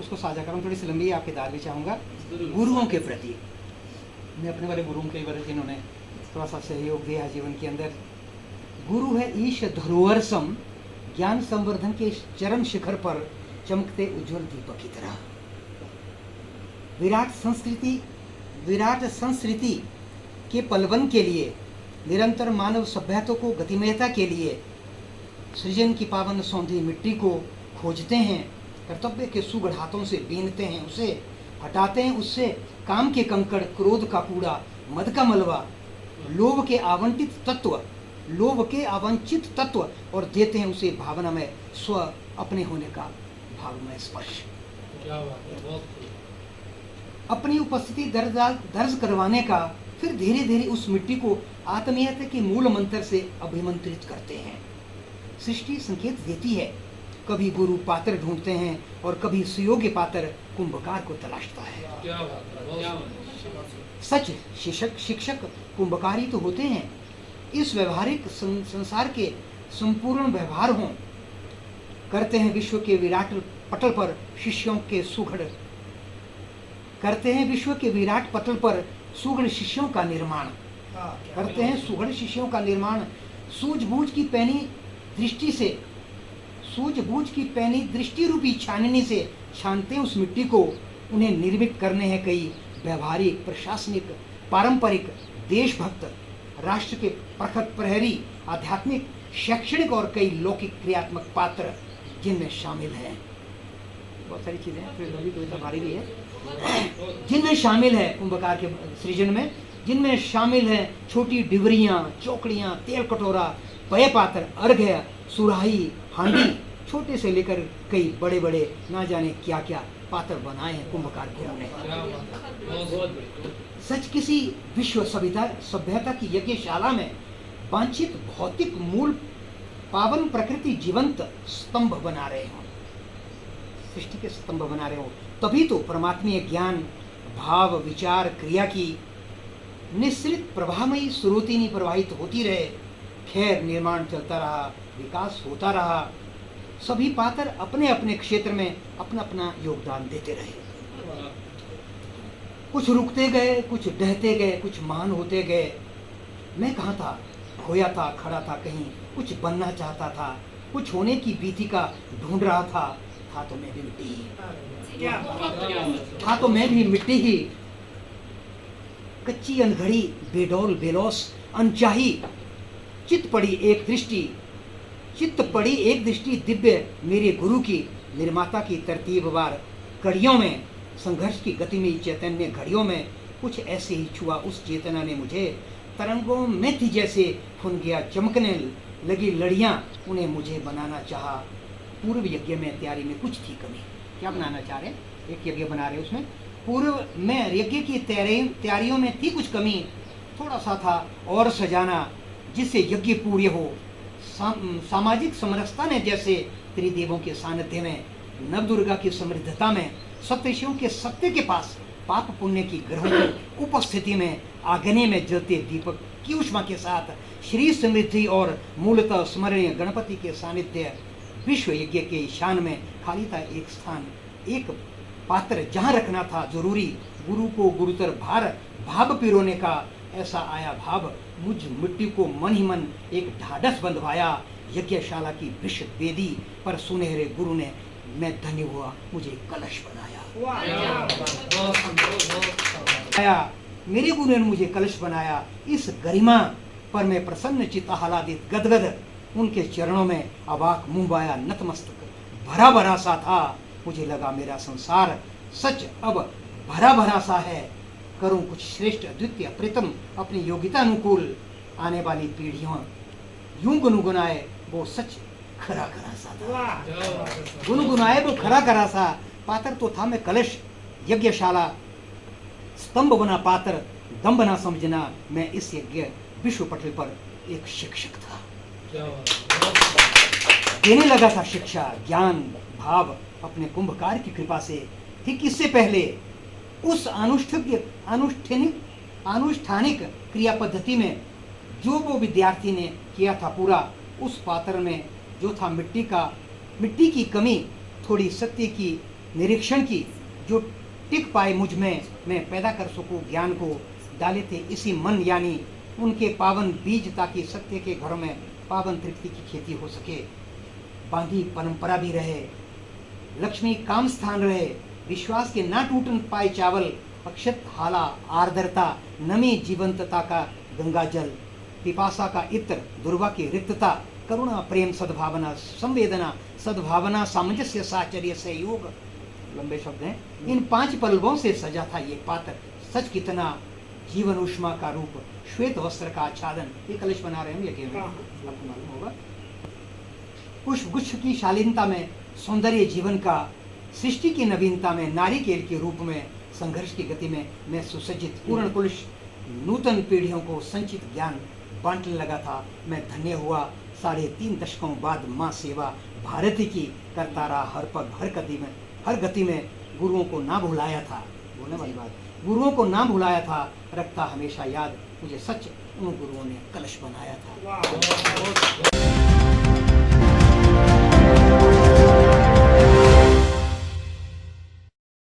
उसको साझा करूँ, थोड़ी सी लंबी आपके दार भी चाहूँगा। गुरुओं के प्रति मैं अपने वाले गुरुओं के बारे जिन्होंने थोड़ा सा सहयोग दिया है जीवन के अंदर। गुरु है ईश धरोहर सम, ज्ञान संवर्धन के चरम शिखर पर चमकते उज्जवल दीपक की तरह। विराट संस्कृति के पलवन के लिए, निरंतर मानव सभ्यता को गतिमयता के लिए सृजन की पावन सौंधी मिट्टी को खोजते हैं, कर्तव्य के सुगढ़ हाथों से बीनते हैं, उसे हटाते हैं, उससे काम के कंकड़, क्रोध का कूड़ा, मद का मलबा, लोभ के अवांछित तत्व और देते हैं उसे भावना में स्व अपने होने का भावमय स्पर्श। क्या बात है, बहुत खूब। अपनी उपस्थिति दर्ज करवाने का, फिर धीरे धीरे उस मिट्टी को आत्मीयता के मूल मंत्र से अभिमंत्रित करते हैं। सृष्टि संकेत देती है, कभी गुरु पात्र ढूंढते हैं और कभी सुयोग्य पात्र कुंभकार को तलाशता है। क्या बात है, बहुत सच शिक्षक कुंभकारी तो होते हैं। इस व्यवहारिक संसार के संपूर्ण व्यवहार हों, करते हैं विश्व के विराट पटल पर शिष्यों के सुघड़ शिष्यों का निर्माण करते हैं, सुघड़ शिष्यों का निर्माण। सूझबूझ की पैनी दृष्टि रूपी छाननी से छानते हैं उस मिट्टी को। उन्हें निर्मित करने हैं कई व्यवहारिक, प्रशासनिक, पारंपरिक, देशभक्त, राष्ट्र के प्रखर प्रहरी, आध्यात्मिक, शैक्षणिक और कई लौकिक क्रियात्मक पात्र, जिनमें शामिल हैं बहुत सारी चीजें हैं, फिर लंबी कविता भारी भी है, जिनमें शामिल है कुंभकार के सृजन में, जिनमें शामिल है छोटी डिबरियां, चौकड़ियां, तेल कटोरा, पेय पात्र, अर्घ्य, सुराही, हांडी, छोटे से लेकर कई बड़े बड़े ना जाने क्या क्या पात्र बनाए हैं कुंभकार गुरु ने। सच किसी विश्व सभ्यता की यज्ञशाला में वांछित भौतिक मूल पावन प्रकृति जीवंत स्तंभ बना रहे हो, सृष्टि के स्तंभ बना रहे हो, तभी तो परमात्मीय ज्ञान, भाव, विचार, क्रिया की निश्चित प्रवाहमयी स्रोतिनी प्रवाहित होती रहे। खैर, निर्माण चलता रहा, विकास होता रहा, सभी पात्र अपने अपने क्षेत्र में अपना अपना योगदान देते रहे। कुछ रुकते गए, कुछ डहते गए, कुछ महान होते गए। मैं कहाँ था, खोया था, खड़ा था कहीं, कुछ बनना चाहता था, कुछ होने की भीति का ढूंढ रहा था तो मैं भी मिट्टी ही, कच्ची अनघड़ी, बेडौल बेलौस, अनचाही, चित्त पड़ी एक दृष्टि दिव्य मेरे गुरु की, निर्माता की तरतीबवार कड़ियों में, संघर्ष की गति में, चैतन्य घड़ियों में कुछ ऐसे ही छुआ उस चेतना ने मुझे। तरंगों में थी जैसे फुन गया, चमकने लगी लड़ियां, उन्हें मुझे बनाना चाहा। पूर्व यज्ञ में तैयारी में कुछ थी कमी। क्या बनाना चाह रहे, एक यज्ञ बना रहे, उसमें पूर्व में यज्ञ की तैयारियों में थी कुछ कमी, थोड़ा सा था और सजाना जिससे यज्ञ पूर्ण हो। सामाजिक समरसता ने जैसे त्रिदेवों के सानिध्य में, नवदुर्गा की समृद्धता में, सप्तऋषियों के सत्य के पास, पाप पुण्य की ग्रहों की उपस्थिति में, आगने में जलते दीपक की ऊष्मा के साथ, श्री समृद्धि और मूलतः स्मरणीय गणपति के सानिध्य, विश्व यज्ञ के ईशान में खाली था एक स्थान, एक पात्र जहाँ रखना था जरूरी। गुरु को गुरुतर भाव पिरोने का ऐसा आया भाव, मुझ मिट्टी को मन ही मन एक ढाढ़स बंधवाया। यज्ञशाला की विश्व वेदी पर सुनहरे गुरु ने मैं धन्य हुआ, मुझे कलश बनाया। मेरे गुरु ने मुझे कलश बनाया। इस गरिमा पर मैं प्रसन्न चित्त आह्लादित गदगद उनके चरणों में अवाक मुंह बाया नतमस्तक भरा भरा सा था। मुझे लगा मेरा संसार सच अब भरा भरा सा है। करूं कुछ श्रेष्ठ, अद्वितीय, प्रीतम, अपनी योग्यता अनुकूल, आने वाली पीढ़ियों यूं गुनगुनाए वो सच खरा खरा सा था। गुनगुनाए वो खरा खरा सा। पात्र तो था मैं कलश, यज्ञशाला स्तंभ बना पात्र, दम बना समझना मैं इस यज्ञ विश्व पटल पर एक शिक्षक था। देने लगा था शिक्षा, ज्ञान, भाव अपने कुंभकार की कृपा से। ठीक इससे पहले उस अनुष्ठानिक क्रिया पद्धति में जो वो विद्यार्थी ने किया था पूरा, उस पात्र में जो था मिट्टी की कमी, थोड़ी सत्य की निरीक्षण की जो टिक पाए मुझ में, मैं पैदा कर सकूं ज्ञान को, डाले थे इसी मन यानी उनके पावन बीज, ताकि सत्य के घरों में पावन तृप्ति की खेती हो सके। बांधी परंपरा भी रहे, लक्ष्मी काम स्थान रहे, विश्वास के ना टूटन पाए चावल, अक्षत हाला आर्द्रता, नमी जीवंतता का गंगा जल, पिपासा का इत्र, दुर्वा की रिक्तता, करुणा प्रेम सद्भावना संवेदना, सद्भावना सामंजस्य साचर्य सहयोग, लंबे शब्द हैं। इन 5 पल्लवों से सजा था ये पात्र, सच कितना जीवन उष्मा का रूप, श्वेत वस्त्र का आच्छादन। ये कलश बना रहे हैं यज्ञ में, आपको मालूम होगा। पुष्प गुच्छ की शालीनता में सौंदर्य जीवन का, सृष्टि की नवीनता में नारिकेल के रूप में, संघर्ष की गति में मैं सुसज्जित पूर्ण पुरुष नूतन पीढ़ियों को संचित ज्ञान बांटने लगा था। मैं धन्य हुआ, 3.5 दशकों बाद माँ सेवा भारती की करता रहा, हर पग हर गति में गुरुओं को ना भुलाया था। बोलने वाली बात, गुरुओं को ना भुलाया था, रखता हमेशा याद मुझे सच उन गुरुओं ने कलश बनाया था।